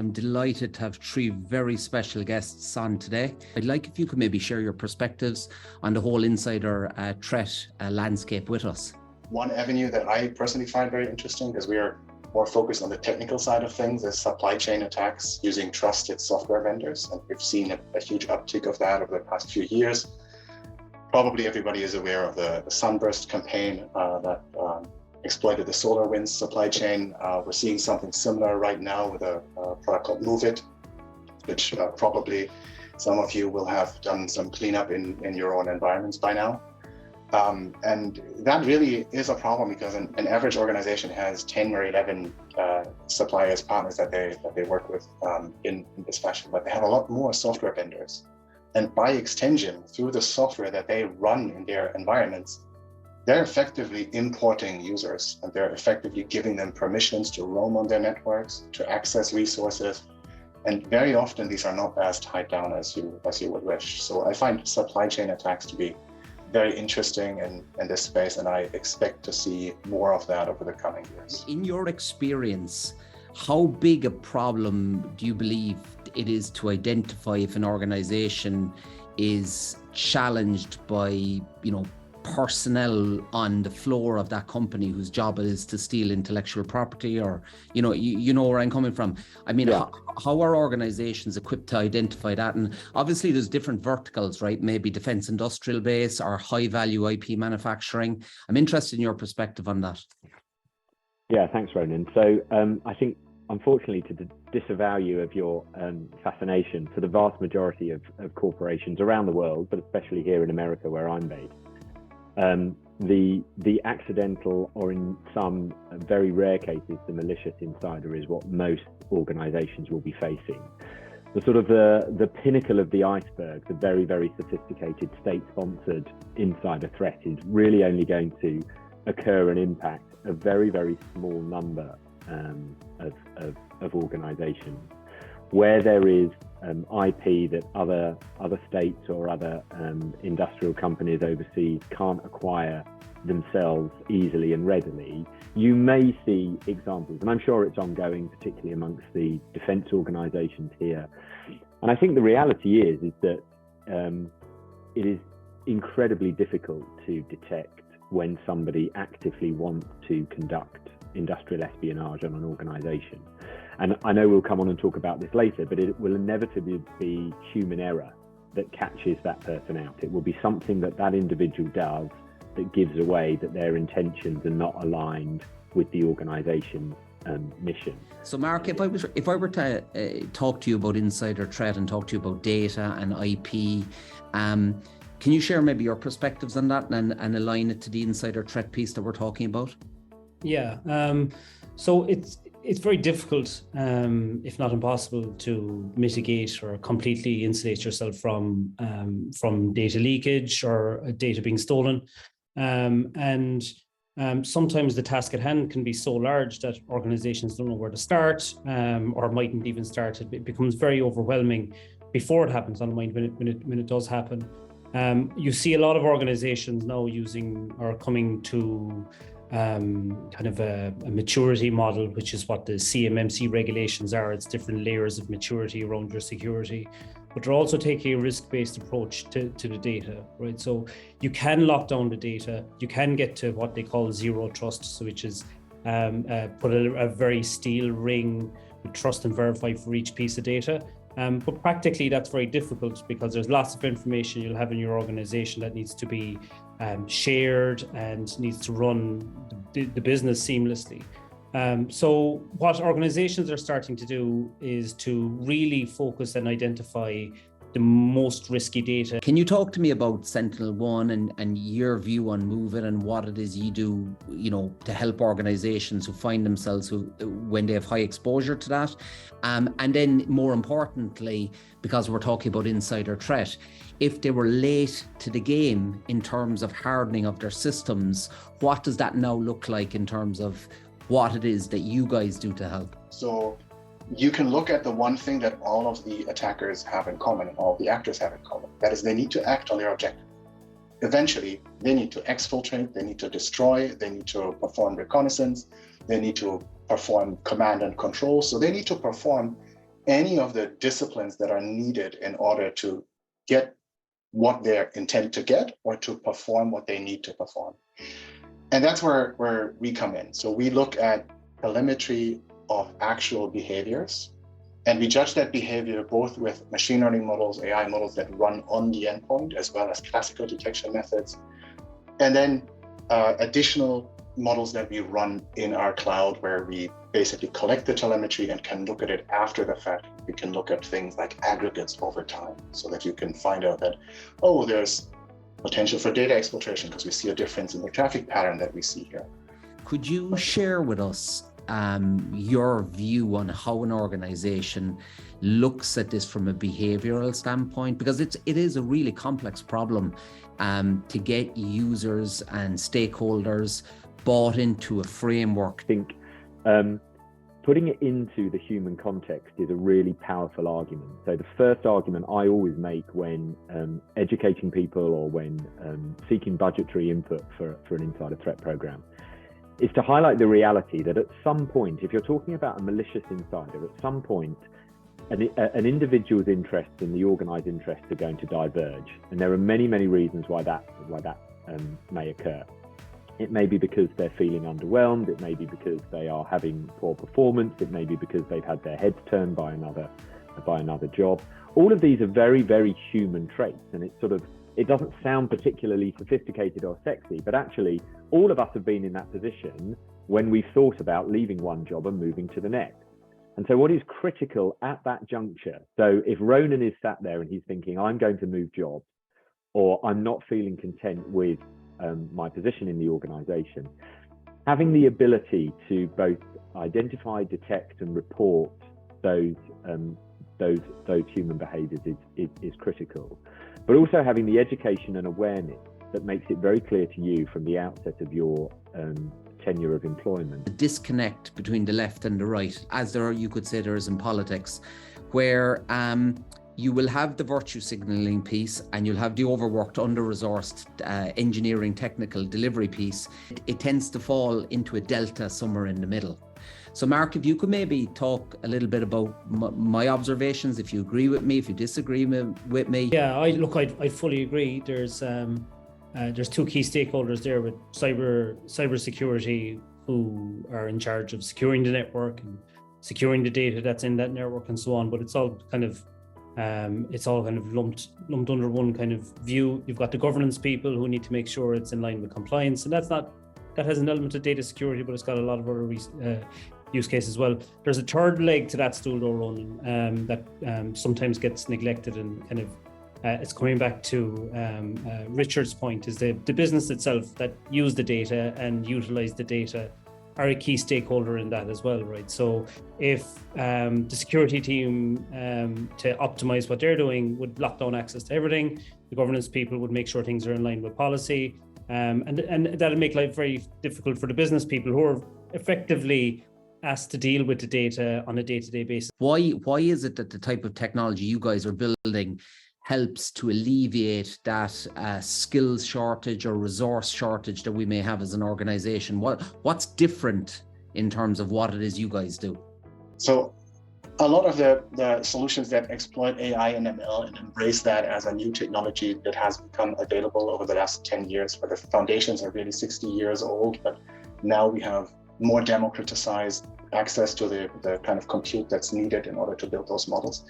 I'm delighted to have three very special guests on today. I'd like if you could maybe share your perspectives on the whole insider threat landscape with us. One avenue that I personally find very interesting, because we are more focused on the technical side of things, is supply chain attacks using trusted software vendors. And we've seen a huge uptick of that over the past few years. Probably everybody is aware of the Sunburst campaign that exploited the SolarWinds supply chain. We're seeing something similar right now with a product called MOVEit, which probably some of you will have done some cleanup in your own environments by now. And that really is a problem, because an average organization has 10 or 11 suppliers, partners that they work with in this fashion, but they have a lot more software vendors. And by extension, through the software that they run in their environments, they're effectively importing users, and they're effectively giving them permissions to roam on their networks, to access resources. And very often these are not as tied down as you would wish. So I find supply chain attacks to be very interesting in this space, and I expect to see more of that over the coming years. In your experience, how big a problem do you believe it is to identify if an organization is challenged by, personnel on the floor of that company whose job it is to steal intellectual property, or, you know where I'm coming from? I mean, yeah. How are organizations equipped to identify that? And obviously there's different verticals, right? Maybe defense industrial base or high value IP manufacturing. I'm interested in your perspective on that. Yeah, thanks, Ronan. So I think, unfortunately, to disavow you of your fascination, for the vast majority of corporations around the world, but especially here in America where I'm based, the accidental, or in some very rare cases, the malicious insider is what most organizations will be facing. The sort of the pinnacle of the iceberg, the very, very sophisticated state-sponsored insider threat, is really only going to occur and impact a very, very small number of organizations. Where there is IP that other states or other industrial companies overseas can't acquire themselves easily and readily, you may see examples, and I'm sure it's ongoing, particularly amongst the defense organizations here. And I think the reality is that it is incredibly difficult to detect when somebody actively wants to conduct industrial espionage on an organization. And I know we'll come on and talk about this later, but it will inevitably be human error that catches that person out. It will be something that individual does that gives away that their intentions are not aligned with the organization's mission. So Mark, if I were to talk to you about insider threat and talk to you about data and IP, can you share maybe your perspectives on that and align it to the insider threat piece that we're talking about? Yeah, so it's very difficult, if not impossible, to mitigate or completely insulate yourself from data leakage or data being stolen. And sometimes the task at hand can be so large that organizations don't know where to start, or mightn't even start. It becomes very overwhelming before it happens, unwind when it does happen. You see a lot of organizations now using or coming to kind of a maturity model, which is what the CMMC regulations are. It's different layers of maturity around your security, but they're also taking a risk-based approach to the data, right? So you can lock down the data, you can get to what they call zero trust, so which is put a very steel ring with trust and verify for each piece of data. But practically that's very difficult, because there's lots of information you'll have in your organization that needs to be shared and needs to run the business seamlessly. So what organizations are starting to do is to really focus and identify the most risky data. Can you talk to me about SentinelOne and your view on MOVEit and what it is you do, to help organizations who find themselves when they have high exposure to that? And then more importantly, because we're talking about insider threat, if they were late to the game in terms of hardening of their systems, what does that now look like in terms of what it is that you guys do to help? So you can look at the one thing that all of the attackers have in common and all the actors have in common. That is, they need to act on their objective. Eventually, they need to exfiltrate, they need to destroy, they need to perform reconnaissance, they need to perform command and control. So they need to perform any of the disciplines that are needed in order to get what they're intended to get or to perform what they need to perform. And that's where we come in. So we look at telemetry of actual behaviors, and we judge that behavior both with machine learning models, AI models that run on the endpoint, as well as classical detection methods, and then additional models that we run in our cloud, where we basically collect the telemetry and can look at it after the fact. We can look at things like aggregates over time, so that you can find out that, oh, there's potential for data exfiltration because we see a difference in the traffic pattern that we see here. Could you share with us your view on how an organization looks at this from a behavioral standpoint? Because it is a really complex problem to get users and stakeholders bought into a framework. I think putting it into the human context is a really powerful argument. So the first argument I always make when educating people or when seeking budgetary input for an insider threat program is to highlight the reality that at some point, if you're talking about a malicious insider, at some point, an individual's interests and the organized interests are going to diverge. And there are many, many reasons why that may occur. It may be because they're feeling underwhelmed. It may be because they are having poor performance. It may be because they've had their heads turned by another job. All of these are very, very human traits, and it doesn't sound particularly sophisticated or sexy, but actually all of us have been in that position when we've thought about leaving one job and moving to the next. And so what is critical at that juncture, so if Ronan is sat there and he's thinking, I'm going to move jobs, or I'm not feeling content with my position in the organization, having the ability to both identify, detect and report those human behaviors is critical, but also having the education and awareness that makes it very clear to you from the outset of your tenure of employment. The disconnect between the left and the right, as there are, you could say there is in politics, where you will have the virtue signaling piece and you'll have the overworked, under-resourced engineering technical delivery piece. It tends to fall into a delta somewhere in the middle. So Mark, if you could maybe talk a little bit about my observations, if you agree with me, if you disagree with me. Yeah, I fully agree. There's two key stakeholders there with cybersecurity, who are in charge of securing the network and securing the data that's in that network and so on. But it's all kind of lumped under one kind of view. You've got the governance people who need to make sure it's in line with compliance, and that has an element of data security, but it's got a lot of other use cases as well. There's a third leg to that stool, though, Ronan, that sometimes gets neglected, and kind of it's coming back to Richard's point, is the business itself that use the data and utilize the data are a key stakeholder in that as well, right? So if the security team to optimize what they're doing would lock down access to everything, the governance people would make sure things are in line with policy, and that'll make life very difficult for the business people who are effectively asked to deal with the data on a day-to-day basis. Why is it that the type of technology you guys are building helps to alleviate that skills shortage or resource shortage that we may have as an organization? What's different in terms of what it is you guys do? So a lot of the solutions that exploit AI and ML and embrace that as a new technology that has become available over the last 10 years, where the foundations are really 60 years old, but now we have more democratized access to the kind of compute that's needed in order to build those models,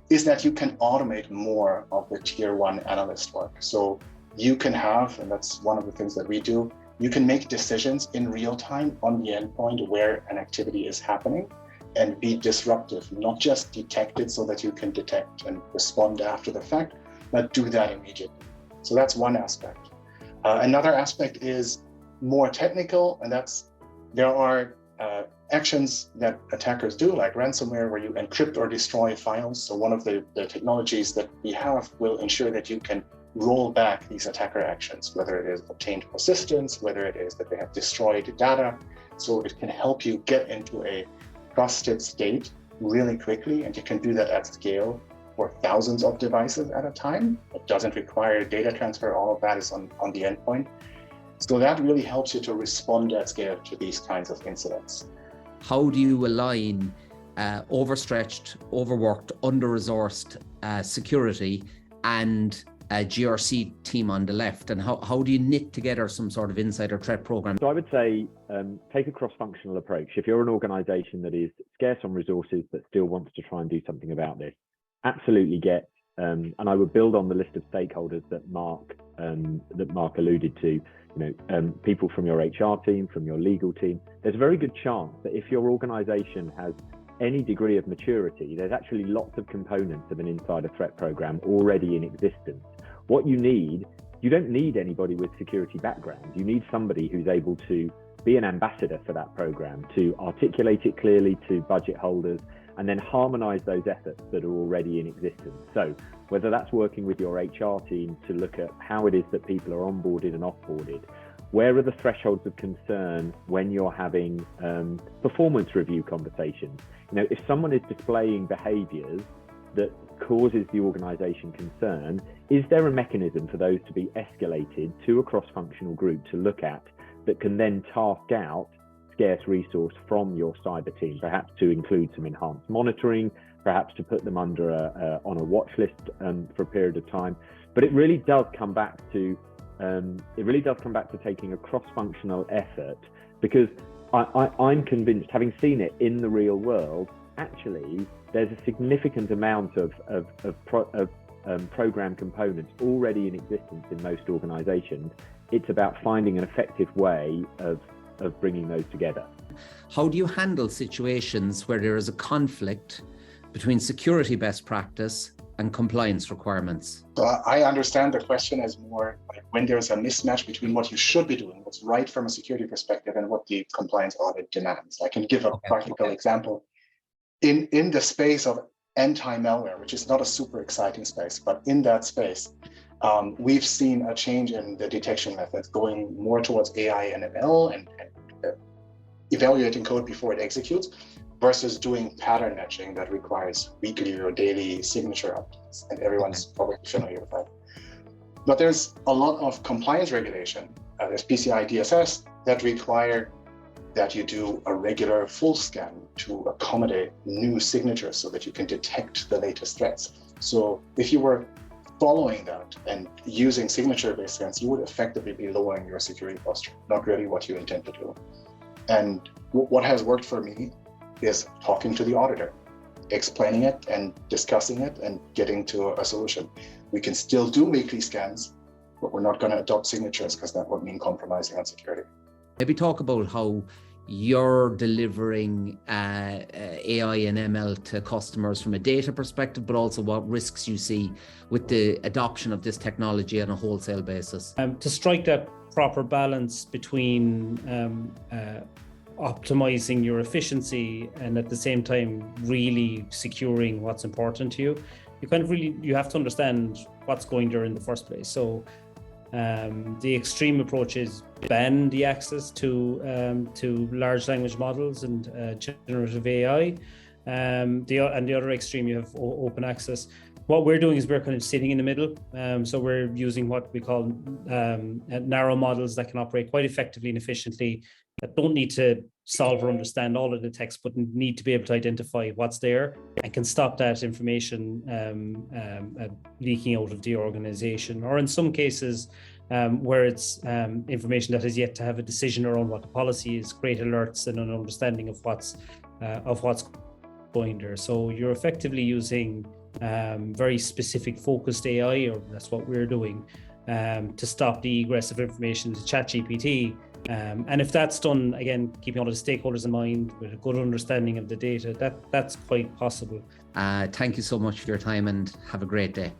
is that you can automate more of the tier one analyst work. So you can have, and that's one of the things that we do, you can make decisions in real time on the endpoint where an activity is happening and be disruptive, not just detect it so that you can detect and respond after the fact, but do that immediately. So that's one aspect. Another aspect is more technical, and there are actions that attackers do, like ransomware, where you encrypt or destroy files. So one of the technologies that we have will ensure that you can roll back these attacker actions, whether it is obtained persistence, whether it is that they have destroyed data. So it can help you get into a trusted state really quickly, and you can do that at scale for thousands of devices at a time. It doesn't require data transfer. All of that is on the endpoint. So that really helps you to respond at scale to these kinds of incidents. How do you align overstretched, overworked, under-resourced security and a GRC team on the left? And how do you knit together some sort of insider threat program? So I would say take a cross-functional approach. If you're an organization that is scarce on resources but still wants to try and do something about this, absolutely get, and I would build on the list of stakeholders that Mark alluded to, people from your HR team, from your legal team. There's a very good chance that if your organization has any degree of maturity, there's actually lots of components of an insider threat program already in existence. What you don't need anybody with security background. You need somebody who's able to be an ambassador for that program, to articulate it clearly to budget holders, and then harmonize those efforts that are already in existence. So whether that's working with your HR team to look at how it is that people are onboarded and offboarded, where are the thresholds of concern when you're having performance review conversations? If someone is displaying behaviors that causes the organization concern, is there a mechanism for those to be escalated to a cross-functional group to look at that can then task out scarce resource from your cyber team, perhaps to include some enhanced monitoring, perhaps to put them under on a watch list for a period of time? But it really does come back to taking a cross-functional effort, because I'm convinced, having seen it in the real world, actually there's a significant amount of program components already in existence in most organizations. It's about finding an effective way of bringing those together. How do you handle situations where there is a conflict between security best practice and compliance requirements? So I understand the question as more like when there's a mismatch between what you should be doing, what's right from a security perspective, and what the compliance audit demands. I can give a practical example. In the space of anti-malware, which is not a super exciting space, but in that space, we've seen a change in the detection methods going more towards AI and ML and evaluating code before it executes, versus doing pattern matching that requires weekly or daily signature updates. And everyone's probably familiar with that. But there's a lot of compliance regulation. There's PCI DSS that require that you do a regular full scan to accommodate new signatures so that you can detect the latest threats. So if you were following that and using signature-based scans, you would effectively be lowering your security posture, not really what you intend to do. And what has worked for me is talking to the auditor, explaining it and discussing it and getting to a solution. We can still do weekly scans, but we're not going to adopt signatures because that would mean compromising on security. Maybe talk about how you're delivering AI and ML to customers from a data perspective, but also what risks you see with the adoption of this technology on a wholesale basis. To strike that proper balance between optimizing your efficiency and at the same time really securing what's important to you, you have to understand what's going there in the first place. So the extreme approach is ban the access to large language models and generative AI. The other extreme, you have open access. What we're doing is we're kind of sitting in the middle. So we're using what we call narrow models that can operate quite effectively and efficiently, that don't need to solve or understand all of the text, but need to be able to identify what's there and can stop that information leaking out of the organization. Or in some cases, where it's information that has yet to have a decision around what the policy is, create alerts and an understanding of what's going there. So you're effectively using very specific focused AI, or that's what we're doing, to stop the egress of information to ChatGPT. And if that's done, again, keeping all the stakeholders in mind with a good understanding of the data, that's quite possible. Thank you so much for your time and have a great day.